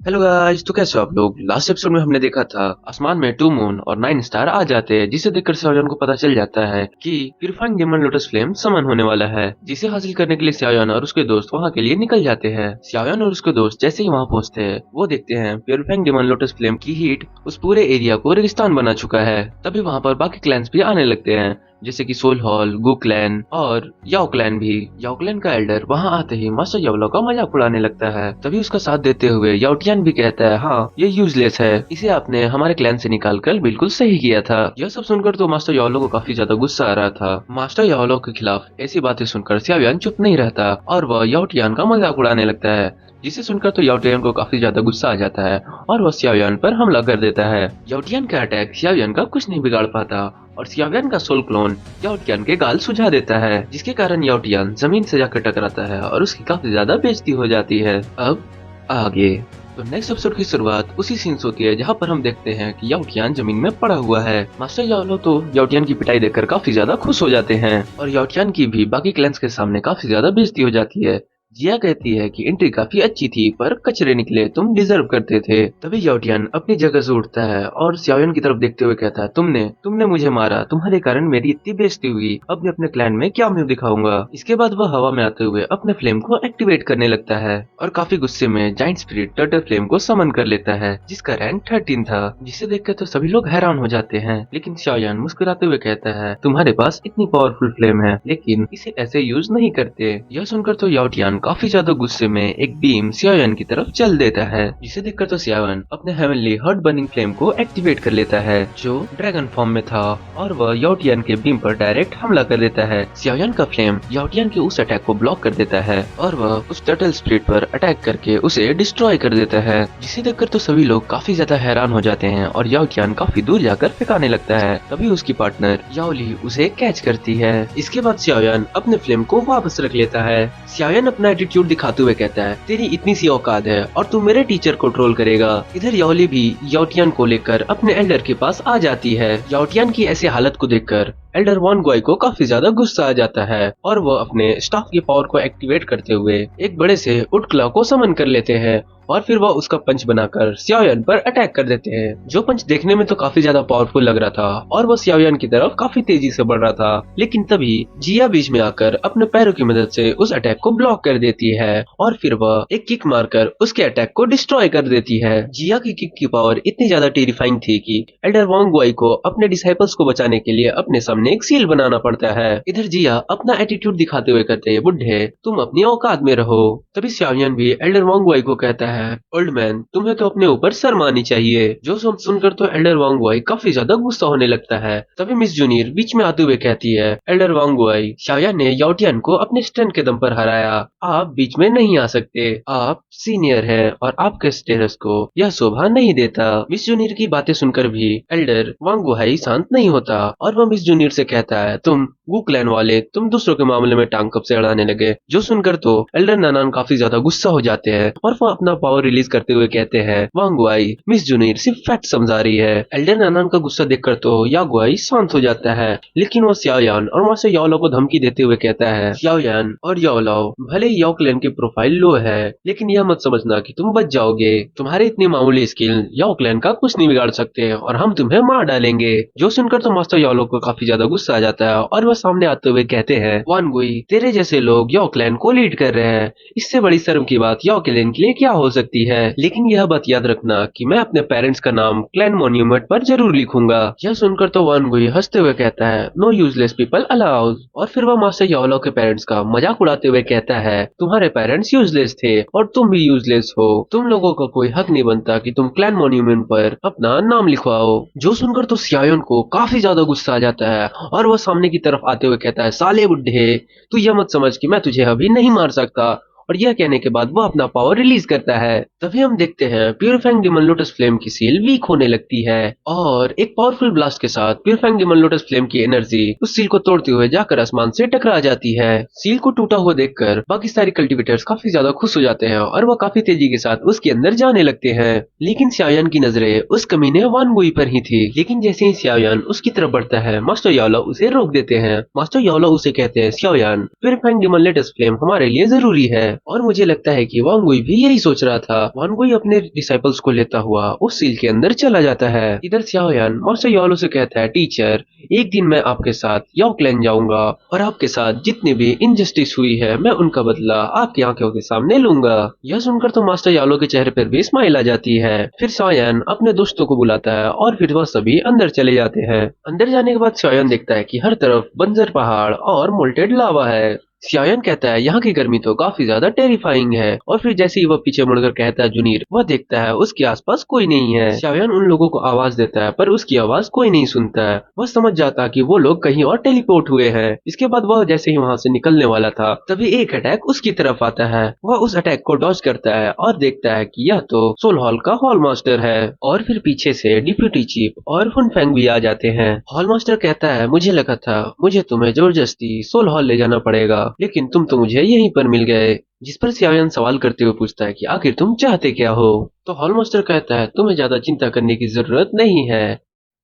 Hello guys, तो कैसे हो आप लोग। लास्ट एपिसोड में हमने देखा था आसमान में 2 मून और 9 स्टार आ जाते हैं, जिसे देखकर श्याओयान को पता चल जाता है कि प्यूरिफाइंग डेमन लोटस फ्लेम समन होने वाला है, जिसे हासिल करने के लिए श्याओयान और उसके दोस्त वहां के लिए निकल जाते हैं। श्याओयान और उसके दोस्त जैसे ही वहां पहुंचते हैं, वो देखते हैं प्यूरिफाइंग डेमन लोटस फ्लेम की हीट उस पूरे एरिया को रेगिस्तान बना चुका है। तभी वहां पर बाकी क्लैंस भी आने लगते हैं, जैसे कि सोल हॉल, गु क्लैन और याओ क्लैन भी। याओ क्लैन का एल्डर वहां आते ही मास्टर याओलो का मजाक उड़ाने लगता है। तभी उसका साथ देते हुए याओटियान भी कहता है, हाँ ये यूजलेस है, इसे आपने हमारे क्लैन से निकाल कर बिल्कुल सही किया था। यह सब सुनकर तो मास्टर याओलो को काफी ज्यादा गुस्सा आ रहा था। मास्टर याओलो के खिलाफ ऐसी बातें सुनकर श्याओयान चुप नहीं रहता और वह याओटियान का मजाक उड़ाने लगता है, जिसे सुनकर तो याओटियान को काफी ज्यादा गुस्सा आ जाता है और वह श्याओयान पर हमला कर देता है। याओटियान का अटैक श्याओयान का कुछ नहीं बिगाड़ पाता और श्याओयान का सोल क्लोन याओटियान के गाल सुझा देता है, जिसके कारण याओटियान जमीन से जाकर टकराता है और उसकी काफी ज्यादा बेइज्जती हो जाती है। अब आगे तो नेक्स्ट एपिसोड की शुरुआत उसी सीन से होती है, जहाँ पर हम देखते हैं कि याओटियान जमीन में पड़ा हुआ है। मास्टर याओलो तो याओटियान की पिटाई देखकर काफी ज्यादा खुश हो जाते हैं और याओटियान की भी बाकी क्लैंस के सामने काफी ज्यादा बेइज्जती हो जाती है। जिया कहती है कि एंट्री काफी अच्छी थी, पर कचरे निकले, तुम डिजर्व करते थे। तभी याओटियान अपनी जगह से उठता है और श्याओयान की तरफ देखते हुए कहता है, तुमने तुमने मुझे मारा, तुम्हारे कारण मेरी इतनी बेइज्जती हुई, अब मैं अपने क्लैन में क्या मुंह दिखाऊंगा। इसके बाद वह हवा में आते हुए अपने फ्लेम को एक्टिवेट करने लगता है और काफी गुस्से में जाइंट स्पिरिट टर्टल फ्लेम को समन कर लेता है, जिसका रैंक 13 था। जिसे देखकर तो सभी लोग हैरान हो जाते हैं, लेकिन श्याओयान मुस्कुराते हुए कहता है, तुम्हारे पास इतनी पावरफुल फ्लेम है, लेकिन इसे ऐसे यूज नहीं करते। यह सुनकर तो याओटियान काफी ज्यादा गुस्से में एक बीम श्याओयान की तरफ चल देता है, जिसे देखकर तो श्याओयान अपने हेवनली हर्ट बर्निंग फ्लेम को एक्टिवेट कर लेता है, जो ड्रैगन फॉर्म में था, और वह याओटियान के बीम पर डायरेक्ट हमला कर देता है। श्याओयान का फ्लेम याओटियान के उस अटैक को ब्लॉक कर देता है और वह उस टर्टल स्पिरिट पर अटैक करके उसे डिस्ट्रॉय कर देता है, जिसे देखकर तो सभी लोग काफी ज्यादा हैरान हो जाते हैं और याओटियान काफी दूर जाकर फेंकाने लगता है। तभी उसकी पार्टनर याओली उसे कैच करती है। इसके बाद श्याओयान अपने फ्लेम को वापस रख लेता है। श्याओयान अपना एटीट्यूड दिखाते हुए कहता है, तेरी इतनी सी औकात है और तू मेरे टीचर को ट्रोल करेगा। इधर याओली भी याओटियान को लेकर अपने एल्डर के पास आ जाती है। याओटियान की ऐसी हालत को देखकर एल्डर वॉन गुआई को काफी ज्यादा गुस्सा आ जाता है और वो अपने स्टाफ की पावर को एक्टिवेट करते हुए एक बड़े से उटक्ला को समन कर लेते हैं और फिर वह उसका पंच बनाकर श्याओयान पर अटैक कर देते हैं, जो पंच देखने में तो काफी ज्यादा पावरफुल लग रहा था और वह श्याओयान की तरफ काफी तेजी से बढ़ रहा था। लेकिन तभी जिया बीच में आकर अपने पैरों की मदद से उस अटैक को ब्लॉक कर देती है और फिर वह एक किक मारकर उसके अटैक को डिस्ट्रॉय कर देती है। जिया की किक की पावर इतनी ज्यादा टेरिफाइंग थी कि एल्डर वॉन्ग गुआई को अपने डिसाइपल्स को बचाने के लिए अपने सामने एक सील बनाना पड़ता है। इधर जिया अपना एटीट्यूड दिखाते हुए कहते हैं, बुढ़े तुम अपनी औकात में रहो। तभी श्याओयान भी एल्डर वॉन्ग गुआई को कहता है, ओल्ड मैन तुम्हें तो अपने ऊपर शर्म आनी चाहिए। जो सुनकर तो एल्डर वॉन्ग गुआई काफी ज्यादा गुस्सा होने लगता है। तभी मिस जूनियर बीच में आते हुए कहती है, एल्डर वॉन्ग गुआई, श्याओयान ने याओटियान को अपने स्ट्रेंथ के दम पर हराया, आप बीच में नहीं आ सकते, आप सीनियर हैं और आपके स्टेटस को यह शोभा नहीं देता। मिस जूनियर की बातें सुनकर भी एल्डर वॉन्ग गुआई शांत नहीं होता और वह मिस जूनियर से कहता है, तुम गु क्लैन वाले, तुम दूसरों के मामले में टांग कब से अड़ाने लगे। जो सुनकर तो एल्डर नानान काफी ज्यादा गुस्सा हो जाते हैं और वो अपना पावर रिलीज करते हुए कहते हैं, वॉन्ग गुआई मिस जूनियर सिर्फ फैक्ट समझा रही है। एल्डर नानान का गुस्सा देखकर तो या गुआई शांत हो जाता है, लेकिन वो श्याओयान और वहाँ से याओलो को धमकी देते हुए कहता है, श्याओयान और याओलो भले ही याओ क्लैन की प्रोफाइल लो है, लेकिन यह मत समझना कि तुम बच जाओगे, तुम्हारे इतनी मामूली स्किल याओ क्लैन का कुछ नहीं बिगाड़ सकते और हम तुम्हें मार डालेंगे। जो सुनकर तो मास्टर याओलो को काफी ज्यादा गुस्सा आ जाता है और वह सामने आते हुए कहते हैं, वॉन्ग गुआई तेरे जैसे लोग याओ क्लैन को लीड कर रहे हैं, इससे बड़ी शर्म की बात याओ क्लैन के लिए क्या हो सकती है। लेकिन यह बात याद रखना कि मैं अपने पेरेंट्स का नाम क्लैन मॉन्यूमेंट पर जरूर लिखूंगा। यह सुनकर तो वॉन्ग गुआई हंसते हुए कहता है, नो यूजलेस पीपल अलाउड। और फिर वह मास्टर याओलो के पेरेंट्स का मजाक उड़ाते हुए कहता है, तुम्हारे पेरेंट्स यूजलेस थे और तुम भी यूजलेस हो, तुम लोगों का कोई हक नहीं बनता कि तुम क्लैन मॉन्यूमेंट पर अपना नाम लिखवाओ। जो सुनकर तो श्याओयान को काफी ज्यादा गुस्सा आ जाता है और वह सामने की तरफ आते हुए कहता है, साले बुड्ढे तू यह मत समझ कि मैं तुझे अभी नहीं मार सकता। और यह कहने के बाद वो अपना पावर रिलीज करता है। तभी हम देखते हैं प्यूरिफाइंग डेमन लोटस फ्लेम की सील वीक होने लगती है और एक पावरफुल ब्लास्ट के साथ प्यूरिफाइंग डेमन लोटस फ्लेम की एनर्जी उस सील को तोड़ते हुए जाकर आसमान से टकरा जाती है। सील को टूटा हुआ देखकर बाकी सारे कल्टिवेटर्स काफी ज्यादा खुश हो जाते हैं और वह काफी तेजी के साथ उसके अंदर जाने लगते हैं। लेकिन श्याओयान की नजरें उस कमीने वॉन्ग गुआई पर ही थी। लेकिन जैसे ही श्याओयान उसकी तरफ बढ़ता है, मास्टर याओलो उसे रोक देते हैं। मास्टर याओलो उसे कहते हैं, श्याओयान प्यूरिफाइंग डेमन लोटस फ्लेम हमारे लिए जरूरी है, और मुझे लगता है कि वांगुई भी यही सोच रहा था। वांगुई अपने डिसाइपल्स को लेता हुआ उस सील के अंदर चला जाता है। इधर शाओयान मास्टर यालो से कहता है, टीचर एक दिन मैं आपके साथ याओ क्लैन जाऊंगा और आपके साथ जितनी भी इनजस्टिस हुई है मैं उनका बदला आपकी आंखों के सामने लूंगा। यह सुनकर तो मास्टर यालो के चेहरे पर भी स्माइल आ जाती है। फिर शाओयान अपने दोस्तों को बुलाता है और फिर वह सभी अंदर चले जाते हैं। अंदर जाने के बाद शाओयान देखता है कि हर तरफ बंजर पहाड़ और मोल्टेड लावा है। शाओयान कहता है यहाँ की गर्मी तो काफी ज्यादा टेरिफाइंग है। और फिर जैसे ही वह पीछे मुड़कर कहता है जुनीर, वह देखता है उसके आसपास कोई नहीं है। शाओयान उन लोगों को आवाज देता है पर उसकी आवाज कोई नहीं सुनता है। वह समझ जाता है कि वो लोग कहीं और टेलीपोर्ट हुए हैं। इसके बाद वह जैसे ही वहाँ से निकलने वाला था तभी एक अटैक उसकी तरफ आता है। वह उस अटैक को डॉज करता है और देखता है कि यह तो सोल हॉल का हॉल मास्टर है। और फिर पीछे से डिप्यूटी चीफ और हुनफेंग भी आ जाते हैं। हॉल मास्टर कहता है, मुझे लगा था मुझे तुम्हें जबरदस्ती सोल हॉल ले जाना पड़ेगा, लेकिन तुम तो मुझे यहीं पर मिल गए। जिस पर शाओयान सवाल करते हुए पूछता है कि आखिर तुम चाहते क्या हो। तो हॉल मास्टर कहता है, तुम्हें ज्यादा चिंता करने की जरूरत नहीं है,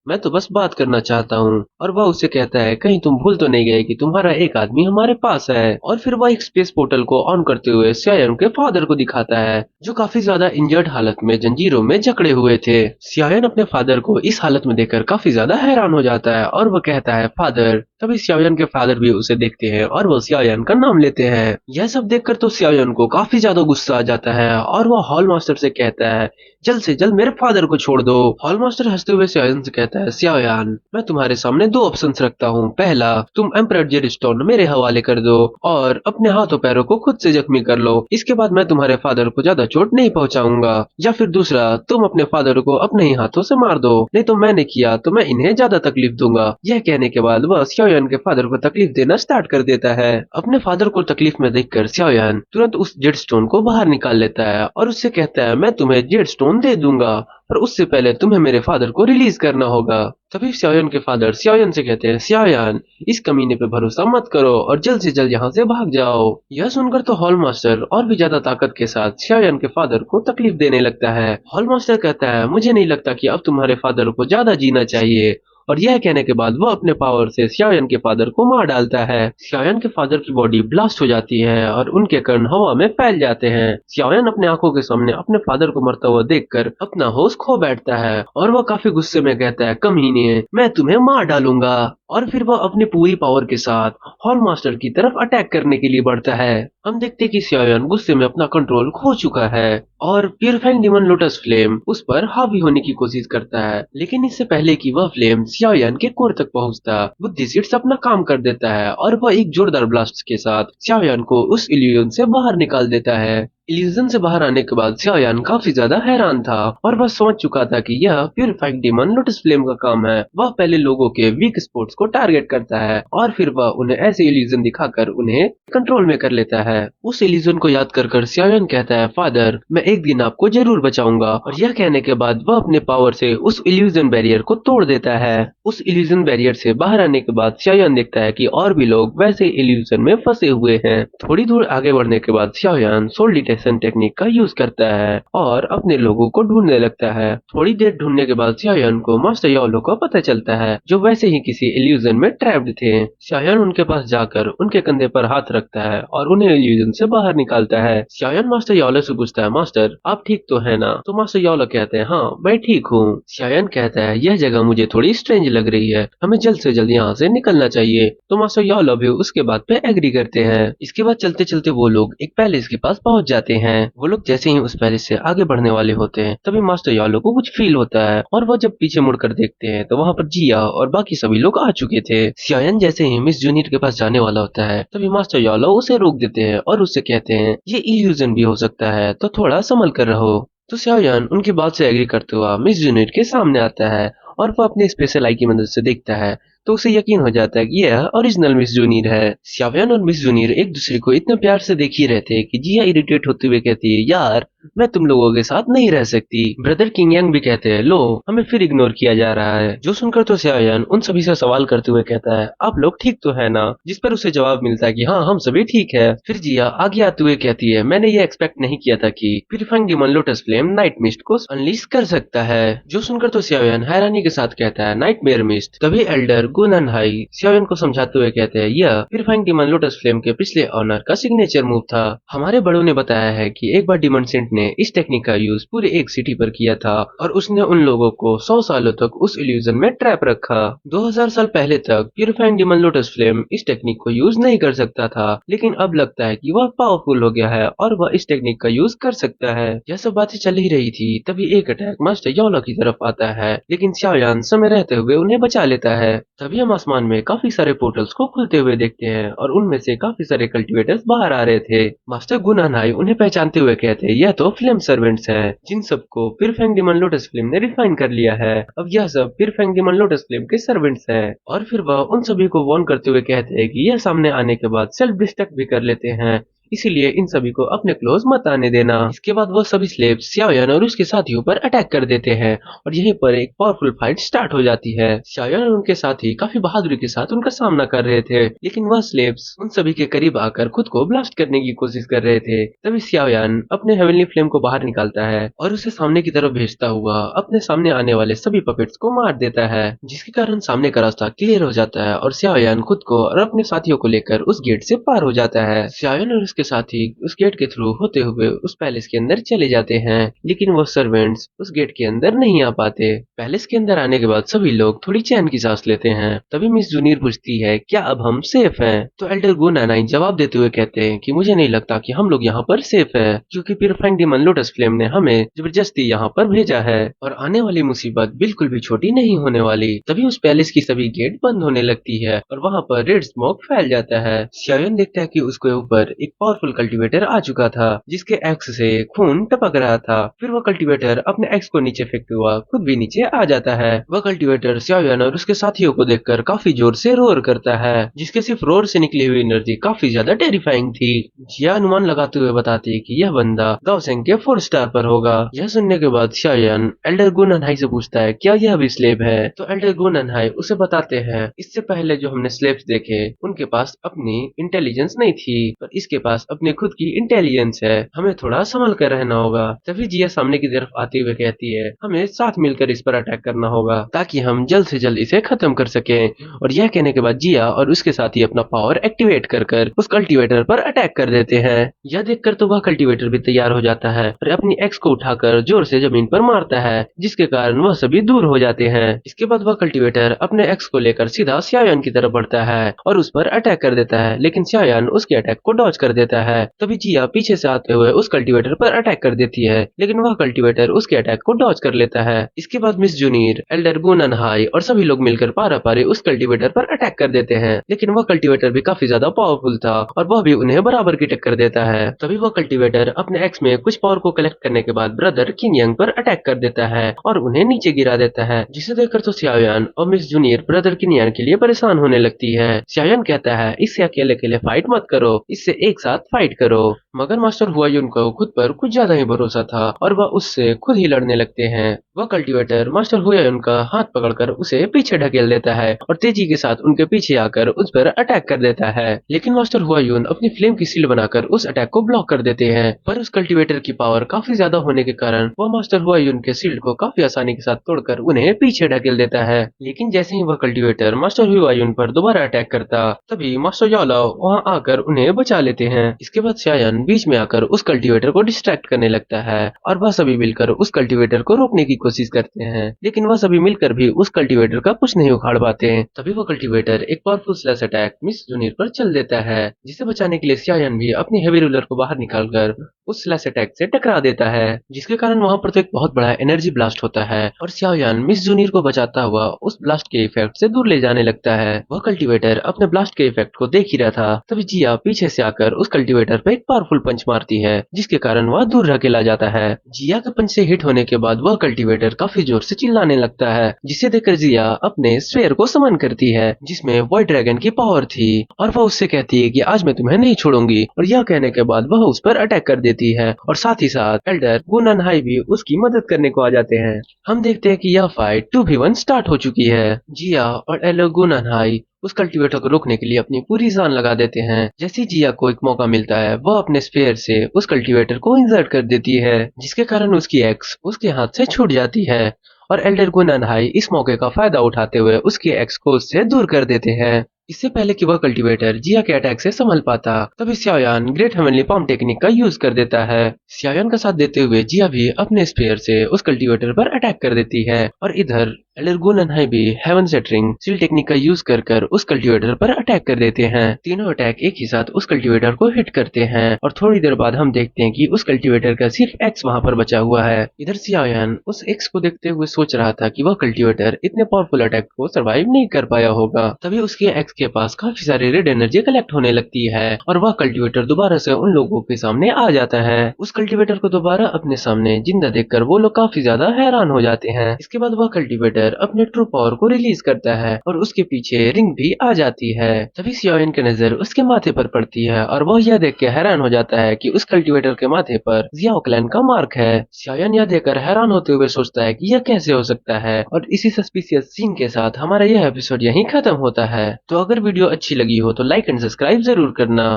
मैं तो बस बात करना चाहता हूँ। और वह उससे कहता है, कहीं तुम भूल तो नहीं गए कि तुम्हारा एक आदमी हमारे पास है। और फिर वह एक स्पेस पोर्टल को ऑन करते हुए शाओयान के फादर को दिखाता है, जो काफी ज्यादा इंजर्ड हालत में जंजीरों में जकड़े हुए थे। शाओयान अपने फादर को इस हालत में देखकर काफी ज्यादा हैरान हो जाता है और वह कहता है, फादर। तभी शाओयान के फादर भी उसे देखते हैं और वह शाओयान का नाम लेते हैं। यह सब देखकर तो शाओयान को काफी ज्यादा गुस्सा आ जाता है और वह हॉल मास्टर से कहता है, जल्द से जल्द मेरे फादर को छोड़ दो। हॉल मास्टर हंसते हुए शाओयान से कहता है, शाओयान मैं तुम्हारे सामने दो ऑप्शंस रखता हूँ। पहला, तुम एम्परर जेडस्टोन मेरे हवाले कर दो और अपने हाथों पैरों को खुद से जख्मी कर लो, इसके बाद मैं तुम्हारे फादर को ज्यादा चोट नहीं पहुँचाऊंगा। या फिर दूसरा, तुम अपने फादर को अपने ही हाथों से मार दो, नहीं तो मैंने किया तो मैं इन्हें ज्यादा तकलीफ दूंगा। यह कहने के बाद वह शाओयान के फादर को तकलीफ देना स्टार्ट कर देता है। अपने फादर को तकलीफ में देखकर शाओयान तुरंत उस जेडस्टोन को बाहर निकाल लेता है और उससे कहता है, मैं तुम्हें जेडस्टोन दे दूंगा, पर उससे पहले तुम्हें मेरे फादर को रिलीज करना होगा। तभी शाओयान के फादर शाओयान से कहते हैं, शाओयान इस कमीने पे भरोसा मत करो और जल्द से जल्द यहाँ से भाग जाओ। यह सुनकर तो हॉल मास्टर और भी ज्यादा ताकत के साथ शाओयान के फादर को तकलीफ देने लगता है। हॉल मास्टर कहता है, मुझे नहीं लगता कि अब तुम्हारे फादर को ज्यादा जीना चाहिए। और यह कहने के बाद वो अपने पावर से शाओयान के फादर को मार डालता है। शाओयान के फादर की बॉडी ब्लास्ट हो जाती है और उनके कर्ण हवा में फैल जाते हैं। शाओयान अपने आंखों के सामने अपने फादर को मरता हुआ देखकर अपना होश खो बैठता है और वह काफी गुस्से में कहता है, कमीने मैं तुम्हें मार डालूंगा। और फिर वह अपनी पूरी पावर के साथ हॉल मास्टर की तरफ अटैक करने के लिए बढ़ता है। हम देखते कि शाओयान गुस्से में अपना कंट्रोल खो चुका है और प्यूरिफाइंग डिमन लोटस फ्लेम उस पर हावी होने की कोशिश करता है, लेकिन इससे पहले कि वह फ्लेम शाओयान के कोर तक पहुंचता, बुद्धि सीड्स अपना काम कर देता है और वह एक जोरदार ब्लास्ट के साथ शाओयान को उस इल्यूजन से बाहर निकाल देता है। इल्यूजन से बाहर आने के बाद शाओयान काफी ज्यादा हैरान था और वह समझ चुका था कि यह प्यूरिफाइंग डिमन लोटस फ्लेम का काम है। वह पहले लोगों के वीक स्पॉट्स को टारगेट करता है और फिर वह उन्हें ऐसे इल्यूजन दिखाकर उन्हें कंट्रोल में कर लेता है। उस इल्यूजन को याद कर शाओयान कहता है, फादर मैं एक दिन आपको जरूर बचाऊंगा। और यह कहने के बाद वह अपने पावर से उस इल्यूजन बैरियर को तोड़ देता है। उस इल्यूजन बैरियर से बाहर आने के बाद शाओयान देखता है कि और भी लोग वैसे इल्यूजन में फंसे हुए हैं। थोड़ी दूर आगे बढ़ने के बाद शाओयान सोल डिटेक्शन टेक्निक का यूज करता है और अपने लोगों को ढूंढने लगता है। थोड़ी देर ढूंढने के बाद शाओयान को मास्टर यालो का पता चलता है, जो वैसे ही किसी इल्यूजन में ट्रैप्ड थे। शाओयान उनके पास जाकर उनके कंधे पर हाथ रखता है और उन्हें इल्यूजन से बाहर निकालता है। शाओयान मास्टर यालो से पूछता है, मास्टर आप ठीक तो है ना? तो मास्टर यालो कहते हैं, हाँ मैं ठीक हूँ। शाओयान कहता है, यह जगह मुझे थोड़ी स्ट्रेंज लग रही है, हमें जल्द से जल्द यहाँ से निकलना चाहिए। तो मास्टर यालो भी उसके बात पे एग्री करते हैं। इसके बाद चलते चलते वो लोग एक पैलेस के पास पहुंच जाते हैं। वो लोग जैसे ही उस पैलेस से आगे बढ़ने वाले होते हैं तभी मास्टर यालो को कुछ फील होता है और वह जब पीछे मुड़कर देखते हैं तो वहाँ पर जिया और बाकी सभी लोग आ चुके थे। शाओयान जैसे ही मिस जूनियर के पास जाने वाला होता है तभी मास्टर यालो उसे रोक देते हैं और उससे कहते हैं, ये इल्यूजन भी हो सकता है तो थोड़ा संभल कर रहो। तो शाओयान उनकी बात से एग्री करते हुआ मिस जूनियर के सामने आता है और वह अपने स्पेशल आई की मदद से देखता है तो उसे यकीन हो जाता है कि यह ओरिजिनल मिस जूनियर है। शाओयान और मिस जूनियर एक दूसरे को इतना प्यार से देख ही रहे थे कि जिया इरिटेट होते हुए कहती है, यार मैं तुम लोगों के साथ नहीं रह सकती। ब्रदर किंग यांग भी कहते हैं, लो हमें फिर इग्नोर किया जा रहा है। जो सुनकर तो शाओयान उन सभी से सवाल करते हुए कहता है, आप लोग ठीक तो है ना? जिस पर उसे जवाब मिलता है कि हाँ हम सभी ठीक है। फिर जिया आगे आते हुए कहती है, मैंने ये एक्सपेक्ट नहीं किया था कि purifying demon lotus flame night mist को अनलीश कर सकता है। जो सुनकर तो शाओयान हैरानी के साथ कहता है, नाइटमेयर मिस्ट। तभी एल्डर गुनन हाई सियाओयन को समझाते हुए कहते हैं, यह प्यूरिफाइंग डिमन लोटस फ्लेम के पिछले ऑनर का सिग्नेचर मूव था। हमारे बड़ों ने बताया है कि एक बार डिमन सेंट ने इस टेक्निक का यूज पूरे एक सिटी पर किया था और उसने उन लोगों को 100 सालों तक उस इल्यूजन में ट्रैप रखा। 2000 साल पहले तक प्यूरिफाइंग डिमन लोटस फ्लेम इस टेक्निक को यूज नहीं कर सकता था, लेकिन अब लगता है कि वह पावरफुल हो गया है और वह इस टेक्निक का यूज कर सकता है। यह सब बातें चल ही रही थी, तभी एक अटैक मास्टर योला की तरफ आता है, लेकिन सियाओयान समय रहते हुए उन्हें बचा लेता है। तभी हम आसमान में काफी सारे पोर्टल्स को खुलते हुए देखते हैं और उनमें से काफी सारे कल्टिवेटर्स बाहर आ रहे थे। मास्टर गुनानाई उन्हें पहचानते हुए कहते हैं, यह तो फ्लेम सर्वेंट्स हैं, जिन सबको प्यूरिफाइंग डिमन लोटस फ्लेम ने रिफाइन कर लिया है। अब यह सब प्यूरिफाइंग डिमन लोटस फ्लेम के सर्वेंट्स हैं। और फिर वह उन सभी को वार्न करते हुए कहते हैं कि यह सामने आने के बाद सेल्फ डिस्ट्रक्ट भी कर लेते हैं, इसीलिए इन सभी को अपने क्लोज मत आने देना। इसके बाद वह सभी स्लेव्स सियाओयान और उसके साथियों पर अटैक कर देते हैं और यहीं पर एक पावरफुल फाइट स्टार्ट हो जाती है। सियाओयान और उनके साथी काफी बहादुरी के साथ उनका सामना कर रहे थे, लेकिन वह स्लेव्स उन सभी के करीब आकर खुद को ब्लास्ट करने की कोशिश कर रहे थे। तभी सियाओयान अपने हेवनली फ्लेम को बाहर निकालता है और उसे सामने की तरफ भेजता हुआ अपने सामने आने वाले सभी पपेट्स को मार देता है, जिसके कारण सामने का रास्ता क्लियर हो जाता है और सियाओयान खुद को और अपने साथियों को लेकर उस गेट से पार हो जाता है। सियाओयान और उसके साथी उस गेट के थ्रू होते हुए उस पैलेस के अंदर चले जाते हैं, लेकिन वो सर्वेंट्स उस गेट के अंदर नहीं आ पाते। पैलेस के अंदर आने के बाद सभी लोग थोड़ी चैन की सांस लेते हैं। तभी मिस जूनियर पूछती है, क्या अब हम सेफ हैं? तो एल्डर गुनानाई जवाब देते हुए कहते हैं कि मुझे नहीं लगता कि हम लोग यहाँ पर सेफ है, क्योंकि प्यूरिफाइंग डिमन लोटस फ्लेम ने हमें जबरदस्ती यहाँ पर भेजा है और आने वाली मुसीबत बिल्कुल भी छोटी नहीं होने वाली। तभी उस पैलेस की सभी गेट बंद होने लगती है और वहाँ पर रेड स्मोक फैल जाता है। सियाओयान देखता है कि उसके ऊपर एक पावरफुल कल्टीवेटर आ चुका था, जिसके एक्स से खून टपक रहा था। फिर वह कल्टीवेटर अपने एक्स को नीचे फेंकते हुआ खुद भी नीचे आ जाता है। वह कल्टीवेटर सियाओयान और उसके साथियों को देखकर काफी जोर से रोर करता है, जिसके सिर्फ रोर से निकली हुई एनर्जी काफी ज्यादा टेरिफाइंग थी। जिया अनुमान लगाते हुए बताती है कि यह बंदा गाओसेंग के 4 स्टार पर होगा। यह सुनने के बाद सियाओयान एल्डर गुनानहाई से पूछता है, क्या यह भी स्लेव है? तो एल्डर गुनानहाई उसे बताते हैं, इससे पहले जो हमने स्लेव्स देखे उनके पास अपनी इंटेलिजेंस नहीं थी, पर इसके पास अपनी खुद की इंटेलिजेंस है, हमें थोड़ा संभल कर रहना होगा। तभी जिया सामने की तरफ आते हुए कहती है, हमें साथ मिलकर इस पर अटैक करना होगा ताकि हम जल्द से जल्द इसे खत्म कर सकें। और यह कहने के बाद जिया और उसके साथी अपना पावर एक्टिवेट कर उस कल्टीवेटर पर अटैक कर देते हैं। यह देखकर तो वह कल्टीवेटर भी तैयार हो जाता है और अपनी एक्स को उठाकर जोर से जमीन पर मारता है, जिसके कारण वह सभी दूर हो जाते हैं। इसके बाद वह कल्टीवेटर अपने एक्स को लेकर सीधा सियाओयान की तरफ बढ़ता है और उस पर अटैक कर देता है, लेकिन सियाओयान उसके अटैक को डॉज कर देता है। तभी जिया पीछे से आते हुए उस कल्टीवेटर पर अटैक कर देती है, लेकिन वह कल्टीवेटर उसके अटैक को डॉज कर लेता है। इसके बाद मिस जूनियर, एल्डर गुनानहाई और सभी लोग मिलकर पारा-पारी उस कल्टीवेटर पर अटैक कर देते हैं, लेकिन वह कल्टीवेटर भी काफी ज्यादा पावरफुल था और वह भी उन्हें बराबर की टक्कर देता है। तभी वह कल्टीवेटर अपने एक्स में कुछ पावर को कलेक्ट करने के बाद ब्रदर किनयांग पर अटैक कर देता है और उन्हें नीचे गिरा देता है, जिसे देखकर तो सियाओयान और मिस जूनियर ब्रदर किनयांग के लिए परेशान होने लगती है। सियाओयान कहता है, इससे अकेले अकेले फाइट मत करो, इससे एक साथ फाइट करो। मगर मास्टर हुआयुन को खुद पर कुछ ज्यादा ही भरोसा था और वह उससे खुद ही लड़ने लगते हैं। वह कल्टीवेटर मास्टर हुआयुन का हाथ पकड़कर उसे पीछे ढकेल देता है और तेजी के साथ उनके पीछे आकर उस पर अटैक कर देता है, लेकिन मास्टर हुआयुन अपनी फ्लेम की शील्ड बनाकर उस अटैक को ब्लॉक कर देते हैं। पर उस कल्टीवेटर की पावर काफी ज्यादा होने के कारण वह मास्टर हुआयुन के शील्ड को काफी आसानी के साथ तोड़कर उन्हें पीछे ढकेल देता है। लेकिन जैसे ही वह कल्टीवेटर मास्टर हुआयुन पर दोबारा अटैक करता, तभी मास्टर याला वहाँ आकर उन्हें बचा लेते हैं। इसके बाद सियाओयान बीच में आकर उस कल्टीवेटर को डिस्ट्रैक्ट करने लगता है और वह सभी मिलकर उस कल्टीवेटर को रोकने की कोशिश करते हैं, लेकिन वह सभी मिलकर भी उस कल्टीवेटर का कुछ नहीं उखाड़ पाते। तभी वो कल्टीवेटर एक powerful slash attack miss junior पर चल देता है, जिसे बचाने के लिए सियाओयान भी अपनी हेवी रूलर को बाहर निकालकर उस स्लैश अटैक से टकरा देता है, जिसके कारण वहाँ पर तो एक बहुत बड़ा एनर्जी ब्लास्ट होता है और सियाओयान मिस जूनियर को बचाता हुआ उस ब्लास्ट के इफेक्ट से दूर ले जाने लगता है। वह कल्टीवेटर अपने ब्लास्ट के इफेक्ट को देख ही रहा था, तभी जिया पीछे से आकर उस कल्टीवेटर पे एक पावरफुल पंच मारती है, जिसके कारण वह दूर धकेला जाता है। जिया के पंच से हिट होने के बाद वह कल्टीवेटर काफी जोर से चिल्लाने लगता है, जिसे देखकर जिया अपने स्फेयर को समन करती है, जिसमें व्हाइट ड्रैगन की पावर थी और वह उससे कहती है कि आज मैं तुम्हें नहीं छोड़ूंगी। और यह कहने के बाद वह उस पर अटैक कर देती है और साथ ही साथ एल्डर गुनानहाई भी उसकी मदद करने को आ जाते हैं। हम देखते हैं कि यह फाइट 2v1 स्टार्ट हो चुकी है। जिया और एल्डर गुनानहाई उस कल्टीवेटर को रोकने के लिए अपनी पूरी जान लगा देते हैं। जैसे जिया को एक मौका मिलता है, वह अपने स्फेयर से उस कल्टीवेटर को इंसर्ट कर देती है, जिसके कारण उसकी एक्स उसके हाथ से छूट जाती है और एल्डर गुननहाई इस मौके का फायदा उठाते हुए उसके एक्स को उससे दूर कर देते हैं। इससे पहले कि वह कल्टीवेटर जिया के अटैक से संभल पाता, तभी सियायान ग्रेट हेवनली पाम टेक्निक का यूज कर देता है। सियायान का साथ देते हुए जिया भी अपने स्पेयर से उस कल्टीवेटर पर अटैक कर देती है और इधर एल्डर गुननहाई भी हेवन सेटरिंग सील टेक्निक का यूज कर उस कल्टीवेटर पर अटैक कर देते हैं। तीनों अटैक एक ही साथ उस कल्टीवेटर को हिट करते हैं और थोड़ी देर बाद हम देखते हैं कि उस कल्टीवेटर का सिर्फ एक्स वहां पर बचा हुआ है। इधर सियायान उस एक्स को देखते हुए सोच रहा था कि वह कल्टीवेटर इतने पावरफुल अटैक को सरवाइव नहीं कर पाया होगा। तभी उसके एक्स के पास काफी सारी रेड एनर्जी कलेक्ट होने लगती है और वह कल्टीवेटर दोबारा से उन लोगों के सामने आ जाता है। उस कल्टीवेटर को दोबारा अपने सामने जिंदा देखकर वो लोग काफी ज्यादा हैरान हो जाते हैं। इसके बाद वह कल्टीवेटर अपने ट्रू पावर को रिलीज करता है और उसके पीछे रिंग भी आ जाती है। तभी सियायान की नजर उसके माथे पर पड़ती है और वह यह देख के हैरान हो जाता है कि उस कल्टीवेटर के माथे पर जियाओ क्लैन का मार्क है। सियायान यह देखकर हैरान होते हुए सोचता है कि यह कैसे हो सकता है और इसी सस्पिशियस सीन के साथ हमारा यह एपिसोड यहीं खत्म होता है। तो अगर वीडियो अच्छी लगी हो तो लाइक एंड सब्सक्राइब जरूर करना।